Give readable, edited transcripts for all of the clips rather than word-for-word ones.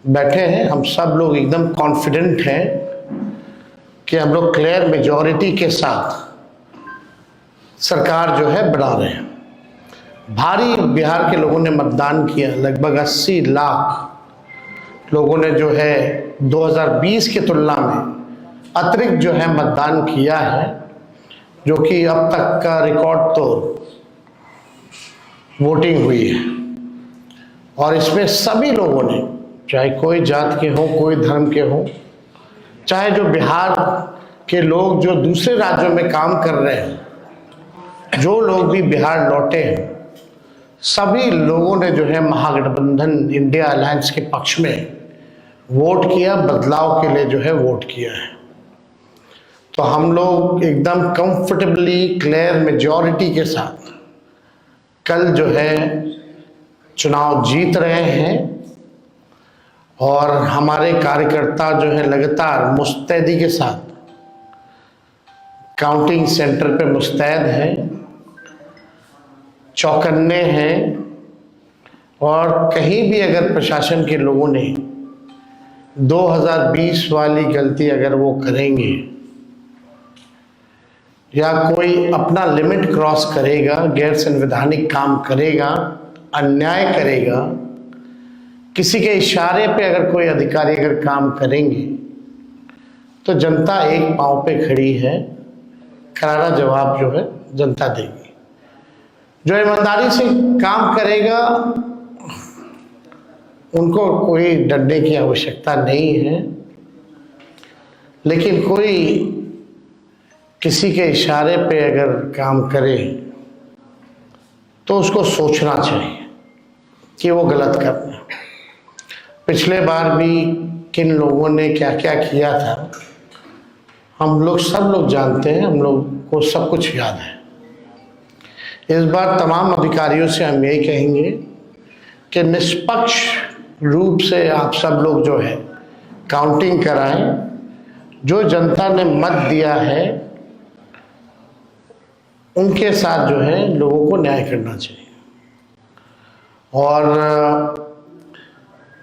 बैठे हैं, हम सब लोग एकदम कॉन्फिडेंट हैं कि हम लोग क्लियर मेजॉरिटी के साथ सरकार जो है बना रहे हैं। भारी बिहार के लोगों ने मतदान किया, लगभग 80 लाख लोगों ने जो है 2020 की तुलना में अतिरिक्त जो है मतदान किया है, जो कि अब तक का रिकॉर्ड तोड़ वोटिंग हुई है। और इसमें सभी लोगों ने, चाहे कोई जात के हों, कोई धर्म के हों, चाहे जो बिहार के लोग जो दूसरे राज्यों में काम कर रहे हैं, जो लोग भी बिहार लौटे हैं, सभी लोगों ने जो है महागठबंधन इंडिया अलायंस के पक्ष में वोट किया, बदलाव के लिए जो है वोट किया है। तो हम लोग एकदम कंफर्टेबली क्लियर मेजॉरिटी के साथ कल जो है चुनाव जीत रहे हैं और हमारे कार्यकर्ता जो है लगातार मुस्तैदी के साथ काउंटिंग सेंटर पे मुस्तैद हैं, चौकन्ने हैं। और कहीं भी अगर प्रशासन के लोगों ने 2020 वाली गलती अगर वो करेंगे या कोई अपना लिमिट क्रॉस करेगा, गैर संवैधानिक काम करेगा, अन्याय करेगा, किसी के इशारे पे अगर कोई अधिकारी अगर काम करेंगे, तो जनता एक पांव पे खड़ी है, करारा जवाब जो है जनता देगी। जो ईमानदारी से काम करेगा उनको कोई डरने की आवश्यकता नहीं है, लेकिन कोई किसी के इशारे पे अगर काम करे तो उसको सोचना चाहिए कि वो गलत कर रहे हैं। पिछले बार भी किन लोगों ने क्या क्या किया था हम लोग सब लोग जानते हैं, हम लोग को सब कुछ याद है। इस बार तमाम अधिकारियों से हम यही कहेंगे कि निष्पक्ष रूप से आप सब लोग जो है काउंटिंग कराएं। जो जनता ने मत दिया है उनके साथ जो है लोगों को न्याय करना चाहिए। और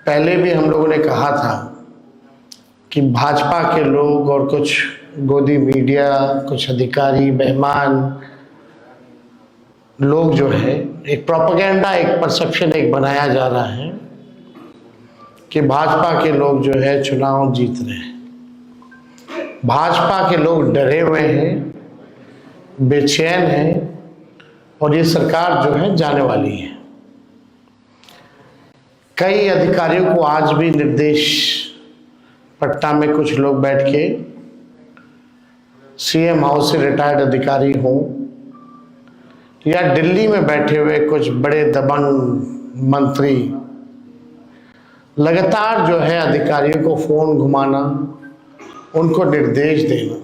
पहले भी हम लोगों ने कहा था कि भाजपा के लोग और कुछ गोदी मीडिया, कुछ अधिकारी, मेहमान लोग जो है एक प्रोपेगेंडा, एक परसेप्शन एक बनाया जा रहा है कि भाजपा के लोग जो है चुनाव जीत रहे हैं। भाजपा के लोग डरे हुए हैं, बेचैन हैं और ये सरकार जो है जाने वाली है। कई अधिकारियों को आज भी निर्देश, पटना में कुछ लोग बैठ के सीएम हाउस से रिटायर्ड अधिकारी हों या दिल्ली में बैठे हुए कुछ बड़े दबंग मंत्री लगातार जो है अधिकारियों को फोन घुमाना, उनको निर्देश देना।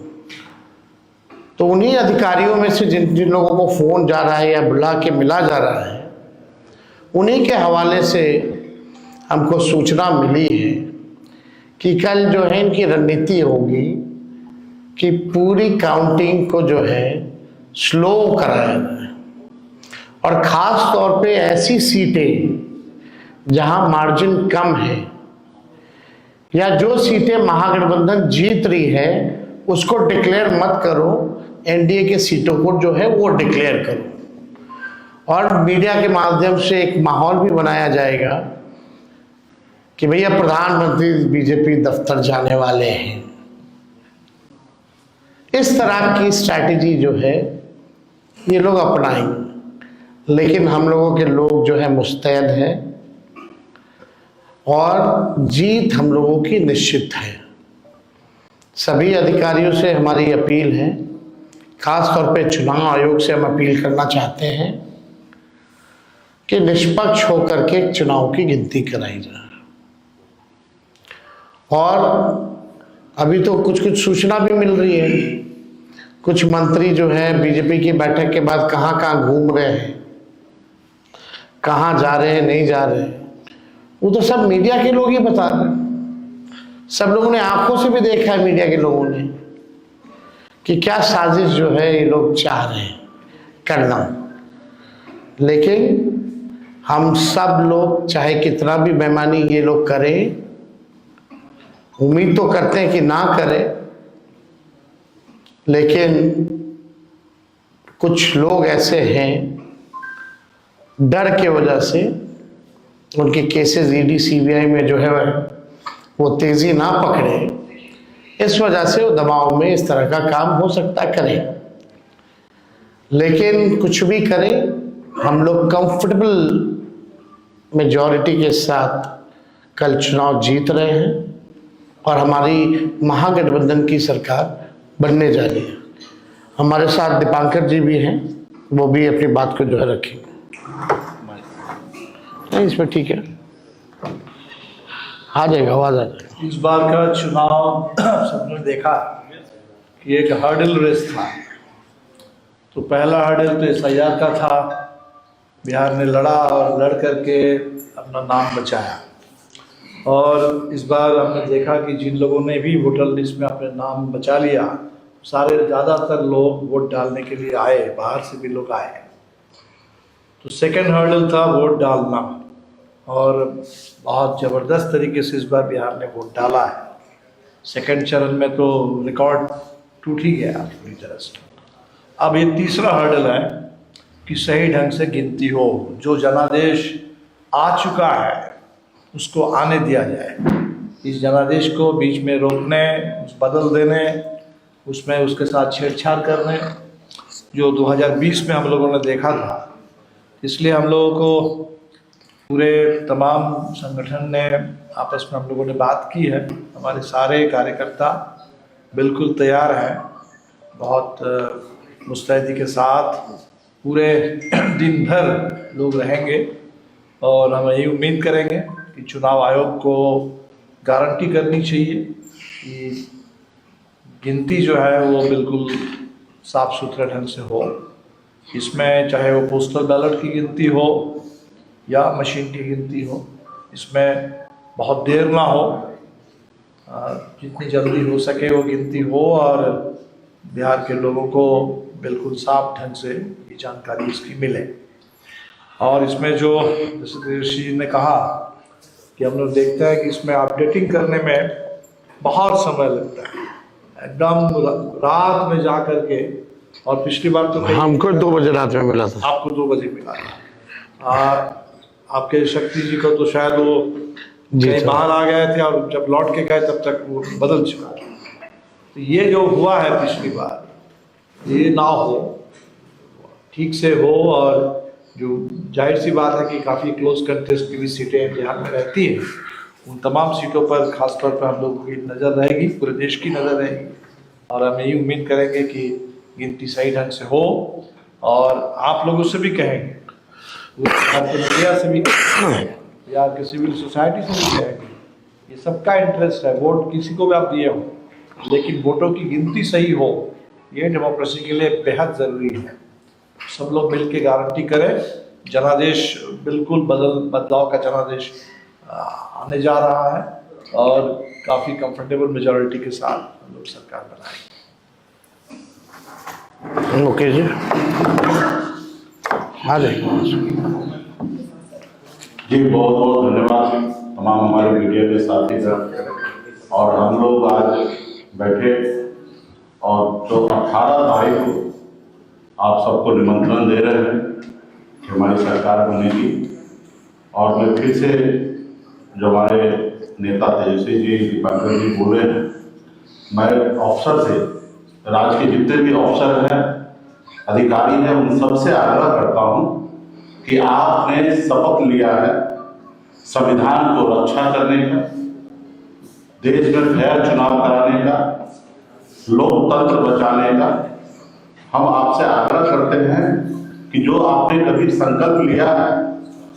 तो उन्हीं अधिकारियों में से जिन जिन लोगों को फोन जा रहा है या बुला के मिला जा रहा है, उन्हीं के हवाले से हमको सूचना मिली है कि कल जो है इनकी रणनीति होगी कि पूरी काउंटिंग को जो है स्लो कराया जाए और ख़ास तौर पे ऐसी सीटें जहां मार्जिन कम है या जो सीटें महागठबंधन जीत रही है उसको डिक्लेयर मत करो, एनडीए के सीटों को जो है वो डिक्लेयर करो। और मीडिया के माध्यम से एक माहौल भी बनाया जाएगा कि भैया प्रधानमंत्री बीजेपी दफ्तर जाने वाले हैं। इस तरह की स्ट्रैटेजी जो है ये लोग अपनाएंगे, लेकिन हम लोगों के लोग जो है मुस्तैद हैं और जीत हम लोगों की निश्चित है। सभी अधिकारियों से हमारी अपील है, खास तौर पे चुनाव आयोग से हम अपील करना चाहते हैं कि निष्पक्ष होकर के चुनाव की गिनती कराई जाए। और अभी तो कुछ कुछ सूचना भी मिल रही है, कुछ मंत्री जो है बीजेपी की बैठक के बाद कहाँ कहाँ घूम रहे हैं, कहाँ जा रहे हैं, नहीं जा रहे हैं, वो तो सब मीडिया के लोग ही बता रहे हैं। सब लोगों ने आंखों से भी देखा है, मीडिया के लोगों ने, कि क्या साजिश जो है ये लोग चाह रहे हैं करना। लेकिन हम सब लोग चाहे कितना भी बेईमानी ये लोग करें, उम्मीद तो करते हैं कि ना करें, लेकिन कुछ लोग ऐसे हैं डर के वजह से उनके केसेस ईडी सीबीआई में जो है वो तेजी ना पकड़े, इस वजह से वो दबाव में इस तरह का काम हो सकता करें। लेकिन कुछ भी करें, हम लोग कंफर्टेबल मेजॉरिटी के साथ कल चुनाव जीत रहे हैं और हमारी महागठबंधन की सरकार बनने जा रही है। हमारे साथ दीपांकर जी भी हैं, वो भी अपनी बात को जो है रखेंगे। नहीं, इसमें ठीक है, आ जाएगा, आवाज आ जाएगा। इस बार का चुनाव सबने देखा कि एक हर्डल रेस था। तो पहला हर्डल तो SIR का था, बिहार ने लड़ा और लड़ करके अपना नाम बचाया। और इस बार हमने देखा कि जिन लोगों ने भी वोटर लिस्ट में अपने नाम बचा लिया, सारे ज़्यादातर लोग वोट डालने के लिए आए, बाहर से भी लोग आए। तो सेकंड हर्डल था वोट डालना, और बहुत ज़बरदस्त तरीके से इस बार बिहार ने वोट डाला है। सेकंड चरण में तो रिकॉर्ड टूट ही गया पूरी तरह से। अब ये तीसरा हर्डल है कि सही ढंग से गिनती हो, जो जनादेश आ चुका है उसको आने दिया जाए। इस जनादेश को बीच में रोकने, बदल देने, उसमें उसके साथ छेड़छाड़ करने, जो 2020 में हम लोगों ने देखा था। इसलिए हम लोगों को पूरे तमाम संगठन ने आपस में हम लोगों ने बात की है। हमारे सारे कार्यकर्ता बिल्कुल तैयार हैं, बहुत मुस्तैदी के साथ पूरे दिन भर लोग रहेंगे। और हम यही उम्मीद करेंगे कि चुनाव आयोग को गारंटी करनी चाहिए कि गिनती जो है वो बिल्कुल साफ सुथरे ढंग से हो। इसमें चाहे वो पोस्टल बैलेट की गिनती हो या मशीन की गिनती हो, इसमें बहुत देर ना हो, जितनी जल्दी हो सके वो गिनती हो और बिहार के लोगों को बिल्कुल साफ ढंग से ये जानकारी इसकी मिले। और इसमें जो जैसे ऋषि जी ने कहा कि हम लोग देखते हैं कि इसमें अपडेटिंग करने में बहुत समय लगता है, एकदम रात में जा करके। और पिछली बार तो हमको 2 बजे रात में मिला था, आपको 2 बजे मिला था। आपके शक्ति जी को तो शायद वो कहीं बाहर आ गए थे और जब लौट के गए तब तक वो बदल चुका। तो ये जो हुआ है पिछली बार, ये ना हो, ठीक से हो। और जो जाहिर सी बात है कि काफ़ी क्लोज कंटेस्ट की भी सीटें बिहार में रहती हैं, उन तमाम सीटों पर खासतौर पर हम लोगों की नज़र रहेगी, पूरे देश की नज़र रहेगी। और हम यही उम्मीद करेंगे कि गिनती सही ढंग से हो। और आप लोगों से भी कहेंगे, आपके मीडिया से भी कहेंगे या आपके सिविल सोसाइटी से भी कहेंगे, ये सबका इंटरेस्ट है। वोट किसी को भी आप दिए हो, लेकिन वोटों की गिनती सही हो, ये डेमोक्रेसी के लिए बेहद ज़रूरी है। सब लोग मिल के गारंटी करें। जनादेश बिल्कुल बदलाव का जनादेश आने जा रहा है और काफ़ी कंफर्टेबल मेजॉरिटी के साथ हम लोग सरकार बनाएंगे। ओके जी, आ जाएगा जी। बहुत बहुत धन्यवाद तमाम हमारे मीडिया के साथी। और हम लोग आज बैठे और जो 18 तारीख को आप सबको निमंत्रण दे रहे हैं कि हमारी सरकार बनेगी। और मैं फिर से जो हमारे नेता तेजस्वी जी, दीपांकर जी बोले हैं, मैं अफसर से, राज्य के जितने भी अफसर हैं, अधिकारी हैं, उन सबसे आग्रह करता हूं कि आपने शपथ लिया है संविधान को रक्षा करने का, देश में फेयर चुनाव कराने का, लोकतंत्र बचाने का। हम आपसे आग्रह करते हैं कि जो आपने कभी संकल्प लिया है,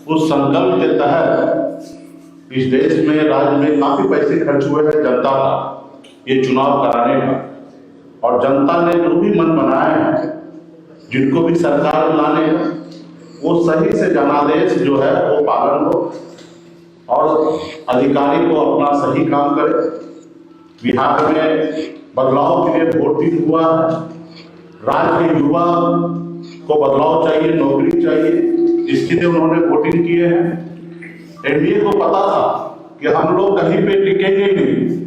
उस संकल्प के तहत इस देश में, राज्य में काफी पैसे खर्च हुए हैं जनता का ये चुनाव कराने का। और जनता ने जो भी मन बनाए हैं, जिनको भी सरकार में लाने हैं, वो सही से जनादेश जो है वो पालन हो और अधिकारी को अपना सही काम करे। बिहार में बदलाव के लिए वोटिंग हुआ है, राज्य के युवा को बदलाव चाहिए, नौकरी चाहिए, इसके लिए उन्होंने वोटिंग किए हैं। एनडीए को पता था कि हम लोग कहीं पे टिकेंगे ही नहीं,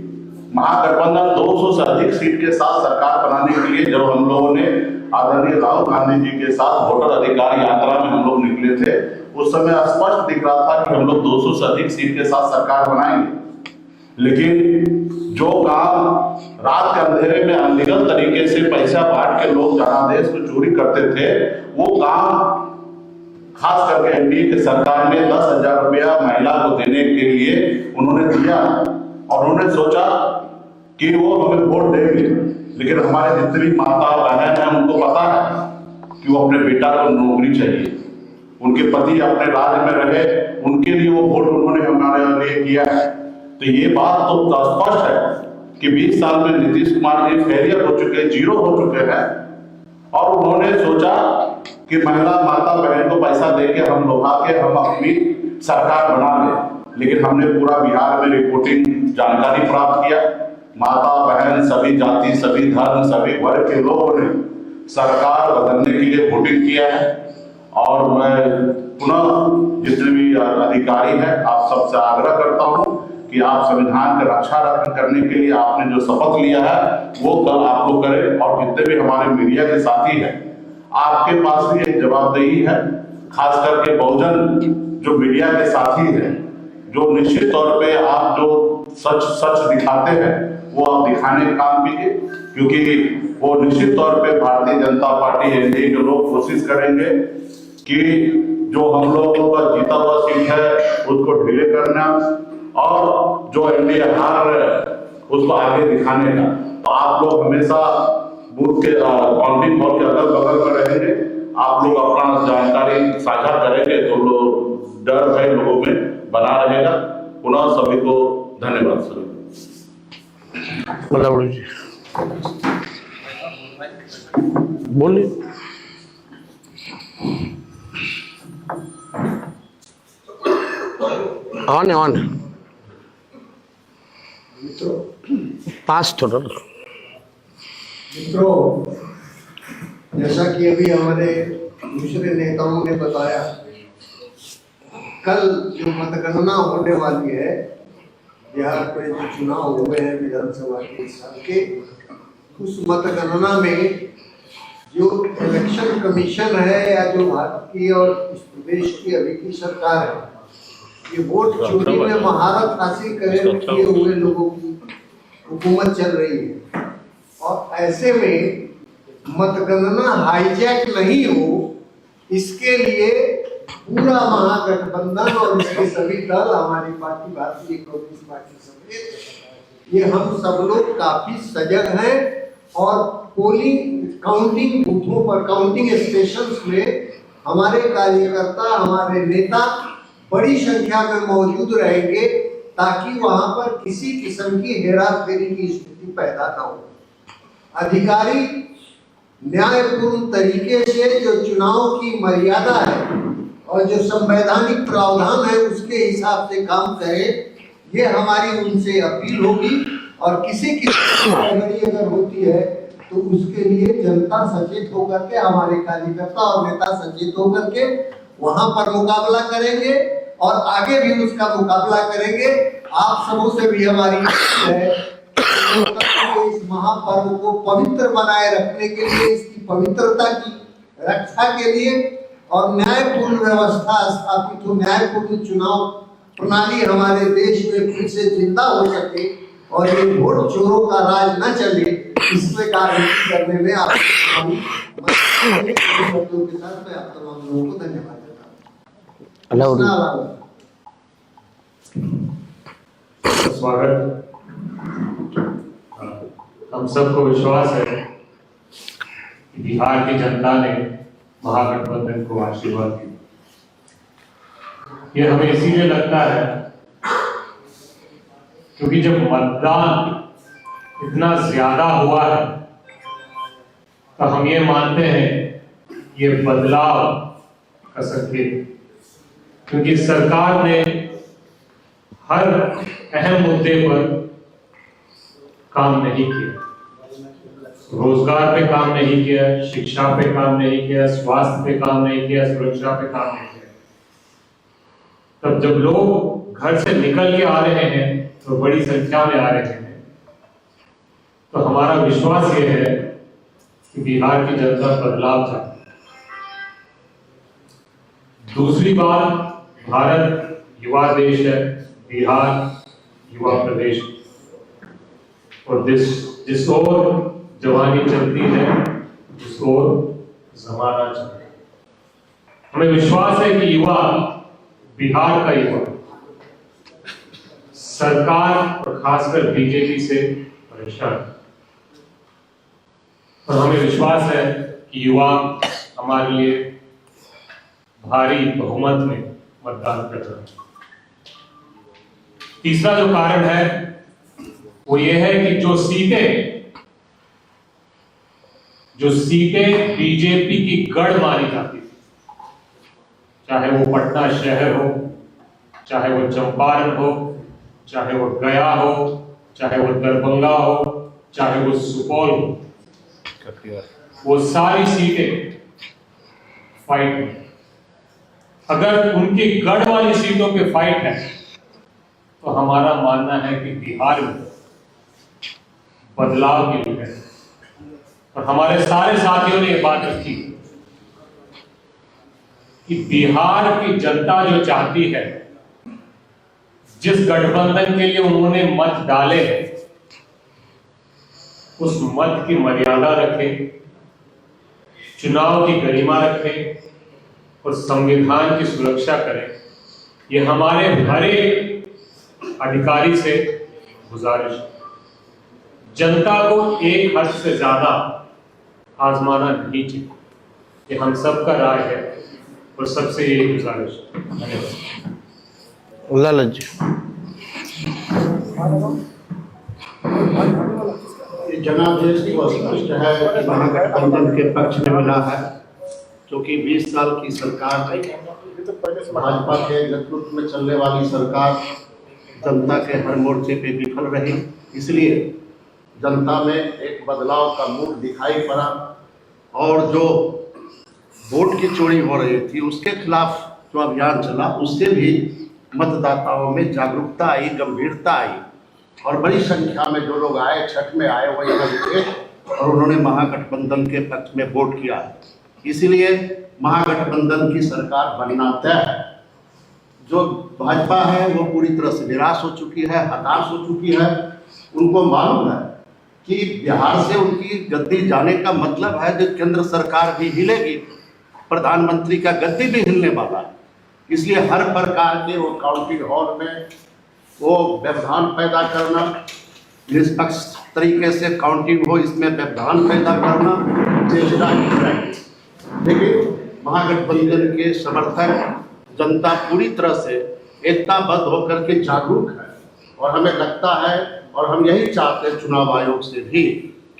महागठबंधन 200 से अधिक सीट के साथ सरकार बनाने के लिए जब हम लोगों ने आदरणीय राहुल गांधी जी के साथ वोटर अधिकार यात्रा में हम लोग निकले थे, उस समय स्पष्ट दिख रहा था कि हम लोग 200 से अधिक सीट के साथ सरकार बनाएंगे। लेकिन जो काम रात के अंधेरे में अनलीगल तरीके से पैसा बांट के लोग जनादेश को चोरी करते थे, वो काम खास करके एनडीए की सरकार ने 10,000 रुपया महिला को देने के लिए उन्होंने दिया और उन्होंने सोचा कि वो हमें वोट देंगे। लेकिन हमारे जितने भी माता बहन हैं उनको पता है कि वो अपने बेटा को नौकरी चाहिए, उनके पति अपने राज्य में रहे, उनके लिए वो वोट उन्होंने हमारे लिए किया है। तो ये बात तो स्पष्ट है कि 20 साल में नीतीश कुमार जी फेलियर हो चुके हैं, जीरो हो चुके हैं, और उन्होंने सोचा कि महिला माता बहन को पैसा देके हम लोहा के हम अपनी सरकार बना लें। लेकिन हमने पूरा बिहार में रिपोर्टिंग जानकारी प्राप्त किया, माता बहन सभी जाति सभी धर्म सभी वर्ग के लोगों ने सरकार बदलने के लिए वोटिंग किया है। और मैं पुनः जितने भी अधिकारी हैं आप सबसे आग्रह करता हूं कि आप संविधान की रक्षा करने के लिए आपने जो शपथ लिया है वो कल आप लोग करें। और जितने भी हमारे मीडिया के साथी हैं आपके पास भी एक जवाबदेही है, खास करके बहुजन जो मीडिया के साथी हैं, जो निश्चित तौर पे आप जो सच दिखाते हैं वो आप दिखाने का काम कीजिए, क्योंकि वो निश्चित तौर पे भारतीय जनता पार्टी एनडीए के लोग कोशिश करेंगे कि जो हम लोगों का जीता हुआ सीट है उसको ढीले करना और जो एनडीए हार रहे उसको आगे दिखाने का। तो आप लोग हमेशा बूथ के काउंटिंग हॉल के अगल बगल में रहेंगे, आप लोग अपना जानकारी साझा करेंगे तो लोग डर भय लोगों में बना रहेगा। पुनः सभी को धन्यवाद सर। जी बोलिए। ऑन पास थोड़ा मित्रों, जैसा कि अभी हमारे दूसरे नेताओं ने बताया, कल जो मतगणना होने वाली है, बिहार में जो चुनाव हुए हैं विधानसभा के इस साल के, उस मतगणना में जो इलेक्शन कमीशन है या जो भारत की और इस प्रदेश की अभी की सरकार है, ये वोट चोरी में महारत हासिल किए हुए लोगों की हुकूमत चल रही है। और ऐसे में मतगणना हाईजैक नहीं हो, इसके लिए पूरा महागठबंधन और इसके सभी दल, हमारी पार्टी भारतीय कम्युनिस्ट पार्टी समेत, ये हम सब लोग काफी सजग हैं और पोलिंग काउंटिंग बूथों पर, काउंटिंग स्टेशंस में हमारे कार्यकर्ता, हमारे नेता बड़ी संख्या में मौजूद रहेंगे ताकि वहां पर किसी किस्म की हेराफेरी की स्थिति पैदा न हो। अधिकारी न्यायपूर्ण तरीके से जो चुनाव की मर्यादा है और जो संवैधानिक प्रावधान है उसके हिसाब से काम करें, ये हमारी उनसे अपील होगी। और किसी की गड़बड़ी अगर होती है तो उसके लिए जनता सचेत होकर के, हमारे कार्यकर्ता और नेता सचेत होकर के वहां पर मुकाबला करेंगे और आगे भी उसका मुकाबला करेंगे। आप सबों से भी हमारी है इस महापर्व को पवित्र बनाए रखने के लिए, इसकी पवित्रता की रक्षा के लिए और न्यायपूर्ण व्यवस्था स्थापित हो, न्यायपूर्ण चुनाव प्रणाली हमारे देश में फिर से जिंदा हो सके और ये वोट चोरों का राज न चले, इसमें कार्य करने में आप शब्दों के साथ मैं आप तमाम लोगों को धन्यवाद देता हूँ। स्वागत। हम सबको विश्वास है कि बिहार की जनता ने महागठबंधन को आशीर्वाद दिया। ये हमें इसीलिए लगता है क्योंकि जब मतदान इतना ज्यादा हुआ है तो हम ये मानते हैं ये बदलाव का संकेत, क्योंकि सरकार ने हर अहम मुद्दे पर काम नहीं किया, रोजगार पे काम नहीं किया, शिक्षा पे काम नहीं किया, स्वास्थ्य पे काम नहीं किया, सुरक्षा पे काम नहीं किया। तब जब लोग घर से निकल के आ रहे हैं तो बड़ी संख्या में आ रहे हैं तो हमारा विश्वास ये है कि बिहार की जनता बदलाव चाहती है। दूसरी बात, भारत युवा देश है, बिहार युवा प्रदेश, और जिस ओर जवानी चलती है उस ओर जमाना चलता है। हमें विश्वास है कि युवा, बिहार का युवा सरकार और खासकर बीजेपी से परेशान है, और हमें विश्वास है कि युवा हमारे लिए भारी बहुमत में मतदान कर रहे हैं। तीसरा जो कारण है वो ये है कि जो सीटें बीजेपी की गढ़ मानी जाती थी, चाहे वो पटना शहर हो, चाहे वो चंपारण हो, चाहे वो गया हो, चाहे वो दरभंगा हो, चाहे वो सुपौल हो, वो सारी सीटें फाइट में। अगर उनकी गढ़ वाली सीटों पे फाइट है तो हमारा मानना है कि बिहार में बदलाव की है, और हमारे सारे साथियों ने ये बात रखी कि बिहार की जनता जो चाहती है, जिस गठबंधन के लिए उन्होंने मत डाले हैं, उस मत की मर्यादा रखें, चुनाव की गरिमा रखें और संविधान की सुरक्षा करें। ये हमारे हरे अधिकारी से गुजारिश है। जनता को एक हद से ज्यादा आजमाना नहीं चाहिए, ये हम सबका राय है और सबसे यही गुजारिश है। धन्यवाद। ललित जी। जनादेश को स्पष्ट है कि महागठबंधन के पक्ष में मिला है, क्योंकि 20 साल की सरकार भाजपा के नेतृत्व में चलने वाली सरकार जनता के हर मोर्चे पे विफल रही। इसलिए जनता में एक बदलाव का मूड दिखाई पड़ा, और जो वोट की चोरी हो रही थी उसके खिलाफ जो अभियान चला, उससे भी मतदाताओं में जागरूकता आई, गंभीरता आई, और बड़ी संख्या में जो लोग आए, छठ में आए, वो यहाँ रुके और उन्होंने महागठबंधन के पक्ष में वोट किया। इसीलिए महागठबंधन की सरकार बनना तय है। जो भाजपा है वो पूरी तरह से निराश हो चुकी है, हताश हो चुकी है। उनको मालूम है कि बिहार से उनकी गद्दी जाने का मतलब है कि केंद्र सरकार भी हिलेगी, प्रधानमंत्री का गद्दी भी हिलने वाला है। इसलिए हर प्रकार के वो काउंटिंग हॉल में वो व्यवधान पैदा करना, निष्पक्ष तरीके से काउंटिंग हो, इसमें व्यवधान पैदा करना चेष्टा की जाएगी। लेकिन महागठबंधन के समर्थक, जनता पूरी तरह से एकताबद्ध होकर के जागरूक है, और हमें लगता है और हम यही चाहते हैं चुनाव आयोग से भी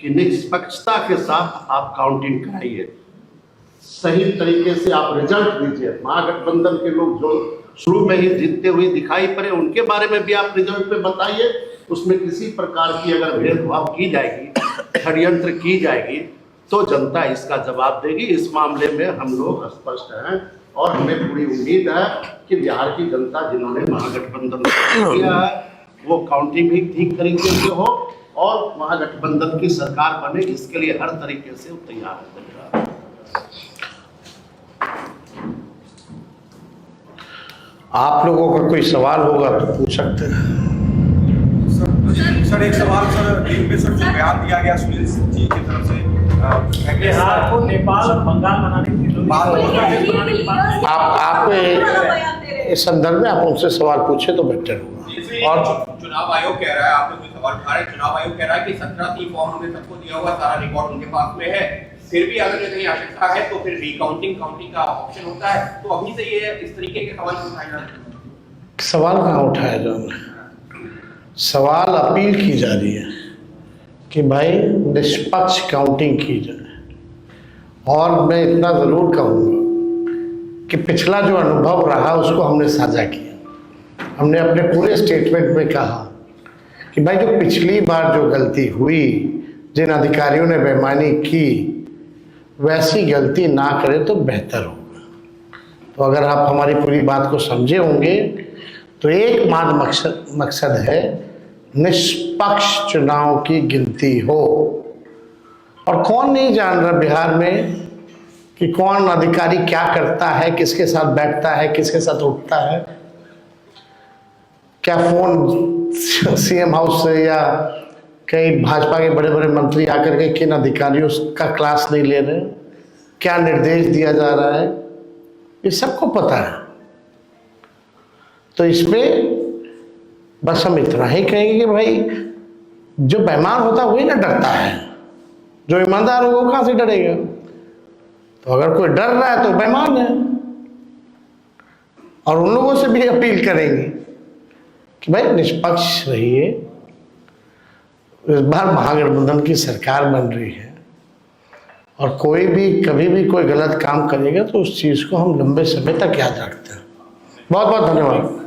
कि निष्पक्षता के साथ आप काउंटिंग कराइए, सही तरीके से आप रिजल्ट दीजिए। महागठबंधन के लोग जो शुरू में ही जीतते हुए दिखाई पड़े, उनके बारे में भी आप रिजल्ट पे बताइए। उसमें किसी प्रकार की अगर भेदभाव की जाएगी, षड्यंत्र की जाएगी, तो जनता इसका जवाब देगी। इस मामले में हम लोग स्पष्ट हैं, और हमें पूरी उम्मीद है कि बिहार की जनता जिन्होंने महागठबंधन किया है वो काउंटिंग भी ठीक तरीके से हो और महागठबंधन की सरकार बने, इसके लिए हर तरीके से तैयार है। आप लोगों का कोई सवाल होगा तो पूछ सकते हैं। सर एक सवाल सर, दिन में सर जो बयान दिया गया सुनील जी की तरफ से बिहार को नेपाल और बंगाल बनाने की आप इस संदर्भ में आप उनसे सवाल पूछे तो बेहतर होगा। और चुनाव आयोग कह रहा है, आप लोग सवाल उठा रहे हैं, चुनाव आयोग कह रहा है कि 17 फॉर्म हमने सबको दिया हुआ, सारा रिकॉर्ड उनके पास में है, फिर भी अगर कहीं आवश्यकता है तो फिर रिकाउंटिंग काउंटिंग का ऑप्शन होता है। तो अभी से ये इस तरीके के सवाल उठाए जा रहे हैं। सवाल कहाँ उठाया जा रहा है? सवाल अपील की जा रही है कि भाई निष्पक्ष काउंटिंग की जाए। और मैं इतना ज़रूर कहूँगा कि पिछला जो अनुभव रहा उसको हमने साझा किया। हमने अपने पूरे स्टेटमेंट में कहा कि भाई जो पिछली बार जो गलती हुई, जिन अधिकारियों ने बेईमानी की, वैसी गलती ना करें तो बेहतर होगा। तो अगर आप हमारी पूरी बात को समझे होंगे तो एक मकसद है निष्पक्ष चुनाव की गिनती हो। और कौन नहीं जान रहा बिहार में कि कौन अधिकारी क्या करता है, किसके साथ बैठता है, किसके साथ उठता है। क्या फोन सीएम हाउस से या कई भाजपा के बड़े बड़े मंत्री आकर के किन अधिकारियों का क्लास नहीं ले रहे, क्या निर्देश दिया जा रहा है, ये सबको पता है। तो इसमें बस हम इतना ही कहेंगे कि भाई जो बेईमान होता है वही ना डरता है, जो ईमानदार होगा वो कहाँ से डरेगा। तो अगर कोई डर रहा है तो बेईमान है। और उन लोगों से भी अपील करेंगे कि भाई निष्पक्ष रहिए। इस बार महागठबंधन की सरकार बन रही है और कोई भी कभी भी कोई गलत काम करेगा तो उस चीज़ को हम लंबे समय तक याद रखते हैं। बहुत बहुत धन्यवाद।